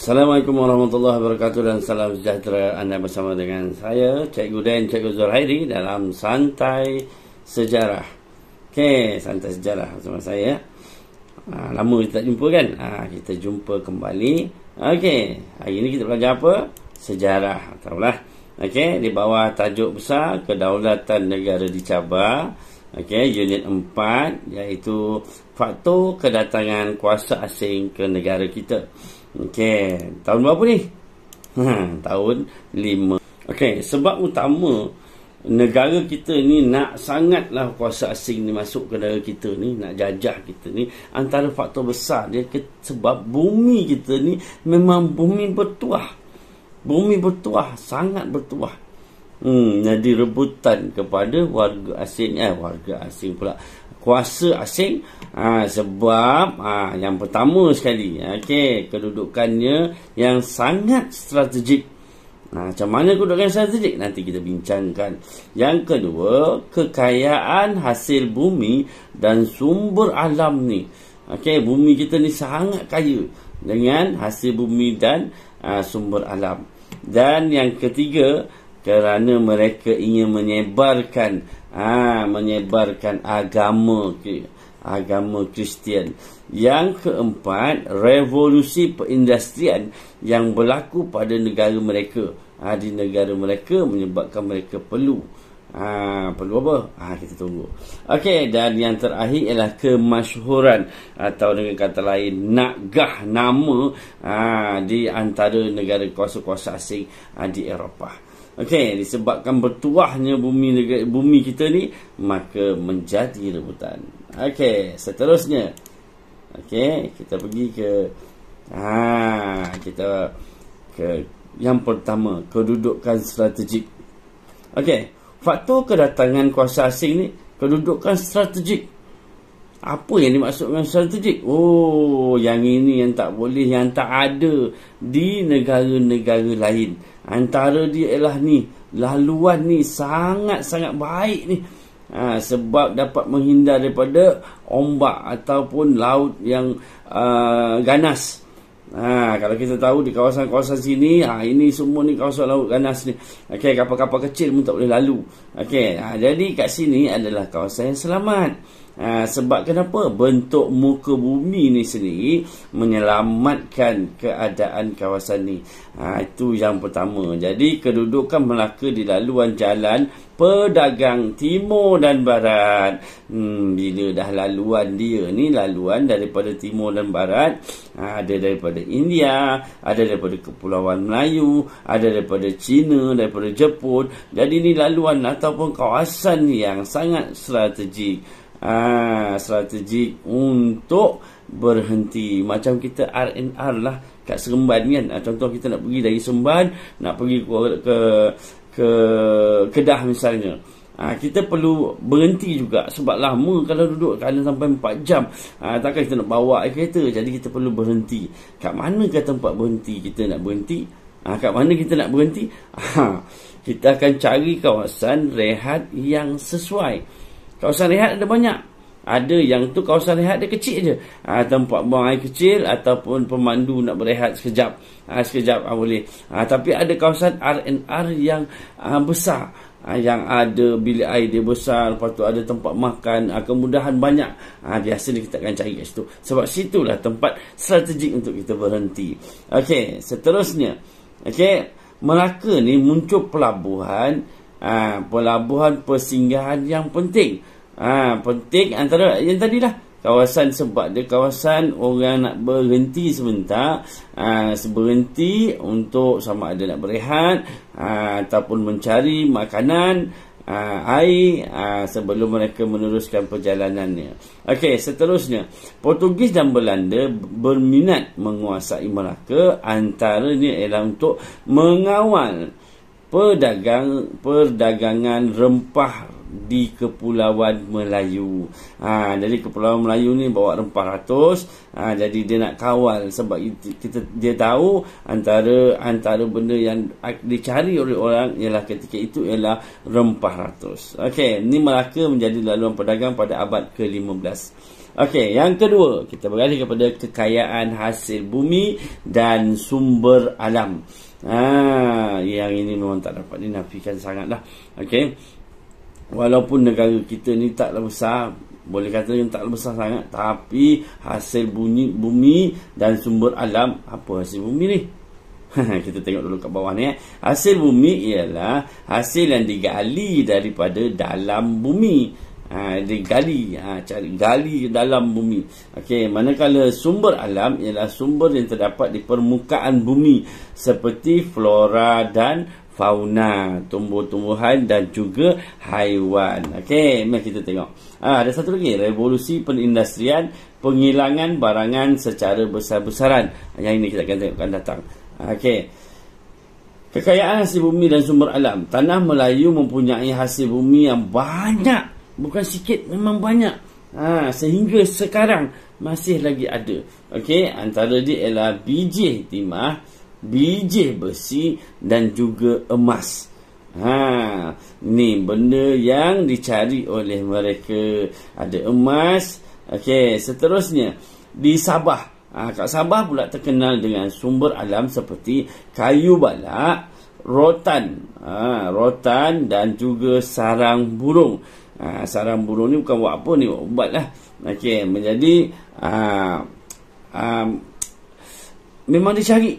Assalamualaikum warahmatullahi wabarakatuh dan salam sejahtera. Anda bersama dengan saya, Cikgu Dan, Cikgu Zulhairi dalam Santai Sejarah. Okey, Santai Sejarah bersama saya. Lama kita tak jumpa kan? Kita jumpa kembali. Okey, hari ini kita belajar apa? Sejarah. Tahulah. Okey, di bawah tajuk besar Kedaulatan Negara dicabar. Okey, unit 4 iaitu faktor kedatangan kuasa asing ke negara kita. Okey, tahun berapa ni? Tahun 5. Okey, sebab utama negara kita ni nak sangatlah kuasa asing ni masuk ke negara kita ni, nak jajah kita ni, antara faktor besar dia sebab bumi kita ni memang bumi bertuah. Bumi bertuah, sangat bertuah. Jadi rebutan kepada warga asing pula, kuasa asing. Sebab yang pertama sekali, kedudukannya yang sangat strategik. Macam mana kedudukan strategik? Nanti kita bincangkan. Yang kedua, kekayaan hasil bumi dan sumber alam ni. Bumi kita ni sangat kaya dengan hasil bumi dan sumber alam. Dan yang ketiga, kerana mereka ingin menyebarkan agama Kristian. Yang keempat, revolusi perindustrian yang berlaku pada negara mereka. Di negara mereka menyebabkan mereka perlu apa? Kita tunggu. Okey, dan yang terakhir ialah kemasyhuran atau dengan kata lain naggah nama di antara negara kuasa-kuasa asing di Eropah. Okey, disebabkan bertuahnya bumi kita ni, maka menjadi rebutan. Okey, seterusnya. Okey, kita pergi ke yang pertama, kedudukan strategik. Okey, faktor kedatangan kuasa asing ni, kedudukan strategik. Apa yang dimaksudkan strategik? Yang ini yang tak boleh, yang tak ada di negara-negara lain. Antara dia ialah ni, laluan ni sangat-sangat baik ni. Sebab dapat menghindar daripada ombak ataupun laut yang ganas. Kalau kita tahu di kawasan-kawasan sini, ini semua ni kawasan laut ganas ni. Okey, kapal-kapal kecil pun tak boleh lalu. Okey, jadi kat sini adalah kawasan yang selamat. Sebab kenapa? Bentuk muka bumi ni sendiri menyelamatkan keadaan kawasan ni. Itu yang pertama. Jadi kedudukan Melaka di laluan jalan pedagang timur dan barat. Bila dah laluan dia ni, laluan daripada timur dan barat, ada daripada India, ada daripada Kepulauan Melayu, ada daripada China, daripada Jepun. Jadi ni laluan ataupun kawasan yang sangat strategik. Strategik untuk berhenti. Macam kita R&R lah kat Seremban kan. Contoh kita nak pergi dari Seremban, nak pergi ke Kedah misalnya. Kita perlu berhenti juga. Sebab lama kalau duduk kadang sampai 4 jam. Takkan kita nak bawa kereta. Jadi kita perlu berhenti. Kat mana ke tempat berhenti kita nak berhenti? Kat mana kita nak berhenti? Kita akan cari kawasan rehat yang sesuai. Kawasan rehat ada banyak. Ada yang tu kawasan rehat dia kecil je. Tempat buang air kecil ataupun pemandu nak berehat sekejap. Sekejap boleh. Tapi ada kawasan R&R yang besar. Yang ada bilik air dia besar. Lepas tu ada tempat makan. Kemudahan banyak. Biasanya kita akan cari kat situ. Sebab situlah tempat strategik untuk kita berhenti. Okey, seterusnya. Okey, Melaka ni muncul pelabuhan. Pelabuhan persinggahan yang penting. Penting antara yang tadilah kawasan, sebab dia kawasan orang nak berhenti sebentar, berhenti untuk sama ada nak berehat ataupun mencari makanan, air, sebelum mereka meneruskan perjalanannya. Okey, seterusnya, Portugis dan Belanda berminat menguasai Melaka. Antaranya ialah untuk mengawal perdagangan rempah di Kepulauan Melayu. Jadi Kepulauan Melayu ni bawa rempah ratus. Jadi dia nak kawal. Sebab dia tahu antara benda yang dicari oleh orang ialah ketika itu ialah rempah ratus. Okey, ni Melaka menjadi laluan perdagang pada abad ke-15. Okey, yang kedua, kita beralih kepada kekayaan hasil bumi dan sumber alam. Yang ini memang tak dapat dinafikan sangatlah. Okey. Walaupun negara kita ni taklah besar, boleh kata yang taklah besar sangat, tapi hasil bumi dan sumber alam, apa hasil bumi ni? Kita tengok dulu kat bawah ni. Hasil bumi ialah hasil yang digali daripada dalam bumi. Digali, cari gali dalam bumi. Okey, manakala sumber alam ialah sumber yang terdapat di permukaan bumi seperti flora dan fauna, tumbuh-tumbuhan dan juga haiwan. Okey, mari kita tengok. Ada satu lagi, revolusi perindustrian, penghilangan barangan secara besar-besaran. Yang ini kita akan tengokkan datang. Okey. Kekayaan hasil bumi dan sumber alam. Tanah Melayu mempunyai hasil bumi yang banyak. Bukan sikit, memang banyak. Sehingga sekarang masih lagi ada. Okey, antara dia ialah biji timah, biji besi dan juga emas. Ni benda yang dicari oleh mereka. Ada emas. Okey, seterusnya di Sabah. Kat Sabah pula terkenal dengan sumber alam seperti kayu balak, rotan, rotan dan juga sarang burung. Sarang burung ni bukan buat apa ni, buat ubat lah. Okey, menjadi memang dicari.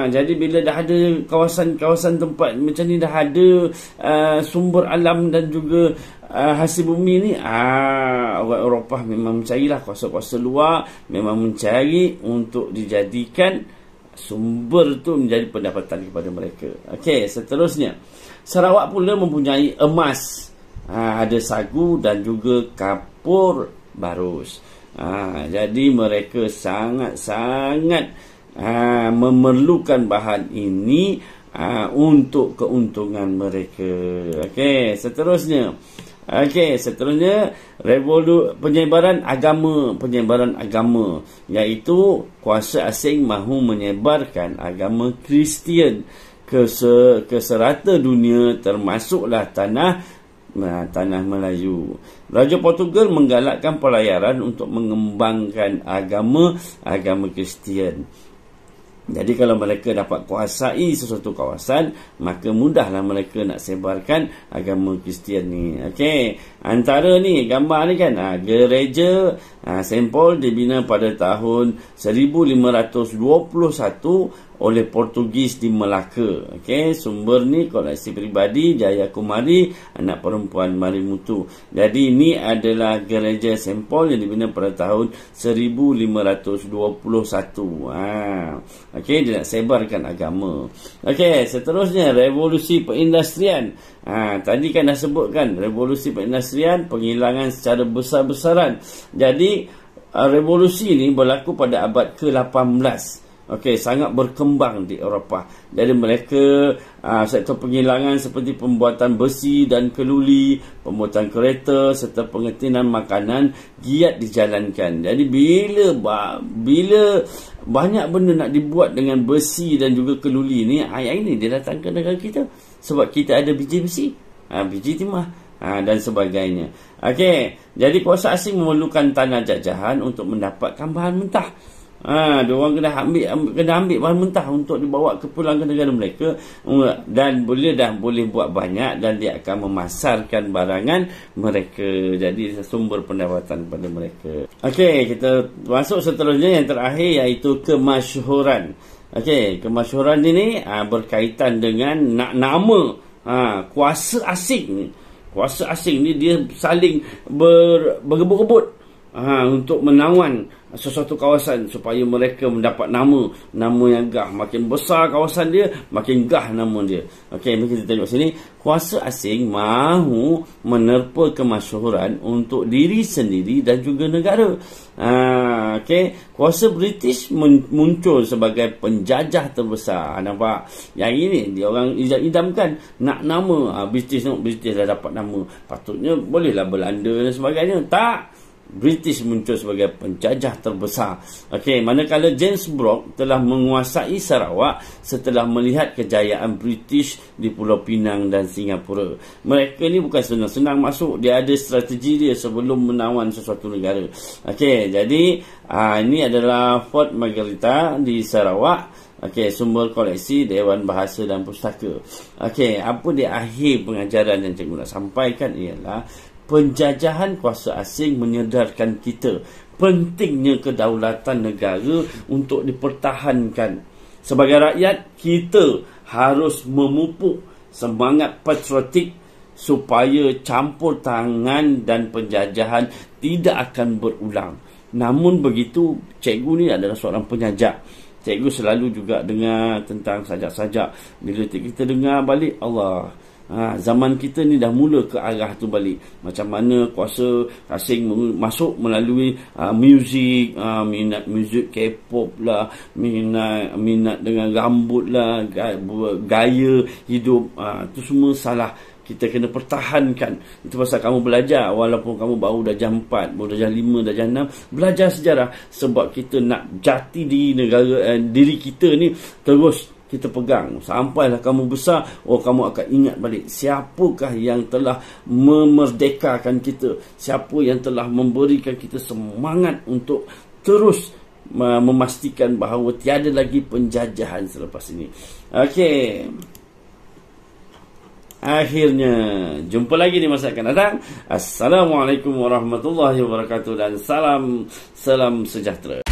Jadi bila dah ada kawasan-kawasan tempat macam ni, dah ada sumber alam dan juga hasil bumi ni, orang Eropah memang mencarilah, kuasa-kuasa luar memang mencari untuk dijadikan sumber tu menjadi pendapatan kepada mereka. Okey, seterusnya Sarawak pula mempunyai emas. Ada sagu dan juga kapur barus. Jadi mereka sangat-sangat memerlukan bahan ini untuk keuntungan mereka. Okey, seterusnya. Penyebaran agama, iaitu kuasa asing mahu menyebarkan agama Kristian ke serata dunia, termasuklah tanah Melayu. Raja Portugal menggalakkan pelayaran untuk mengembangkan agama Kristian. Jadi kalau mereka dapat kuasai sesuatu kawasan, maka mudahlah mereka nak sebarkan agama Kristian ni. Okey, antara ni gambar ni kan, gereja St. Paul dibina pada tahun 1521 oleh Portugis di Melaka. Okey, sumber ni koleksi peribadi Jayakumari, anak perempuan Marimutu. Jadi ini adalah gereja St. Paul yang dibina pada tahun 1521. Okey, dia nak sebarkan agama. Okey, seterusnya revolusi perindustrian. Tadi kan dah sebutkan revolusi perindustrian, penghilangan secara besar-besaran. Jadi revolusi ni berlaku pada abad ke-18. Okey, sangat berkembang di Eropah. Jadi mereka sektor penghilangan seperti pembuatan besi dan keluli, pembuatan kereta serta pengetinan makanan giat dijalankan. Jadi bila banyak benda nak dibuat dengan besi dan juga keluli ni, ayat ini dia datang ke negara kita sebab kita ada biji besi, biji timah dan sebagainya. Okey, jadi kuasa asing memerlukan tanah jajahan untuk mendapatkan bahan mentah. Diorang kena ambil bahan mentah untuk dibawa ke pulang ke negara mereka, dan boleh buat banyak, dan dia akan memasarkan barangan mereka, jadi sumber pendapatan kepada mereka. Okey, kita masuk seterusnya yang terakhir, iaitu kemasyhuran. Okey, kemasyhuran ini berkaitan dengan nama kuasa asing ni. Kuasa asing ni dia saling berebut-rebut untuk menawan sesuatu kawasan supaya mereka mendapat nama yang gah. Makin besar kawasan dia, makin gah nama dia. Okey, mari kita tengok sini. Kuasa asing mahu menerpa kemasyhuran untuk diri sendiri dan juga negara. Okey, kuasa British muncul sebagai penjajah terbesar. Nampak? Yang ini dia orang idam-idamkan nak nama. British dah dapat nama. Patutnya bolehlah Belanda dan sebagainya. Tak. British muncul sebagai penjajah terbesar. Okey, manakala James Brooke telah menguasai Sarawak setelah melihat kejayaan British di Pulau Pinang dan Singapura. Mereka ni bukan senang-senang masuk, dia ada strategi dia sebelum menawan sesuatu negara. Okey, jadi ini adalah Fort Margherita di Sarawak. Okey, sumber koleksi Dewan Bahasa dan Pustaka. Okey, apa di akhir pengajaran yang cikgu nak sampaikan ialah penjajahan kuasa asing menyedarkan kita pentingnya kedaulatan negara untuk dipertahankan. Sebagai rakyat, kita harus memupuk semangat patriotik supaya campur tangan dan penjajahan tidak akan berulang. Namun begitu, cikgu ni adalah seorang penyajak. Cikgu selalu juga dengar tentang sajak-sajak. Bila kita dengar balik, Allah, zaman kita ni dah mula ke arah tu balik. Macam mana kuasa asing masuk melalui muzik, minat muzik K-pop lah, minat dengan rambut lah, gaya hidup, tu semua salah. Kita kena pertahankan. Itu pasal kamu belajar, walaupun kamu baru dah jam 4, baru dah jam 5, dah jam 6, belajar sejarah. Sebab kita nak jati diri negara, diri kita ni terus kita pegang. Sampailah kamu besar, kamu akan ingat balik siapakah yang telah memerdekakan kita, siapa yang telah memberikan kita semangat untuk terus memastikan bahawa tiada lagi penjajahan selepas ini. Okey, akhirnya jumpa lagi di masa akan datang. Assalamualaikum warahmatullahi wabarakatuh dan salam sejahtera.